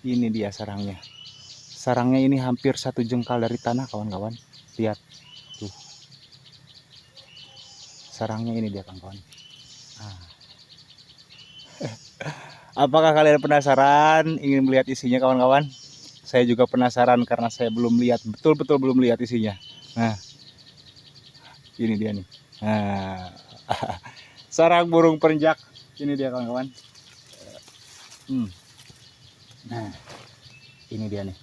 Ini dia sarangnya. Sarangnya ini hampir 1 jengkal dari tanah, kawan-kawan. Lihat tuh. Sarangnya ini dia, kawan-kawan. Nah. Apakah kalian penasaran ingin melihat isinya, kawan-kawan? Saya juga penasaran karena saya belum lihat, betul-betul belum lihat isinya. Nah, ini dia nih. Nah, sarang burung perenjak. Ini dia, kawan-kawan. Nah, ini dia nih.